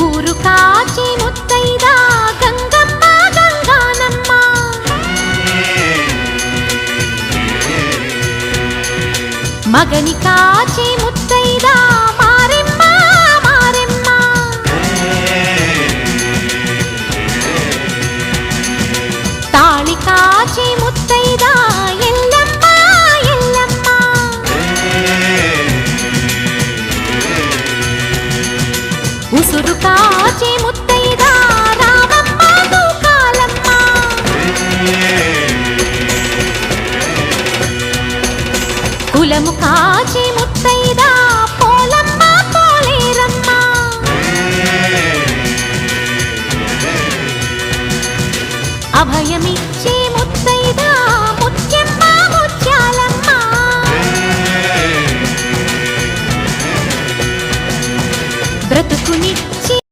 ఊరు కాచి ముత్తైదా గంగమ్మ గంగానమ్మ మగని కాచి ముత్తైదా మారెమ్మ మారెమ్మ తాళి కాచి ముత్తైదా ఎల్లమ్మ ఎల్లమ్మ ఉసురు కాచి ముత్తైదా రామమ్మ దూకాలమ్మ కులము కాచి ముత్తైదా పోలమ్మ పోలేరమ్మ అభయమి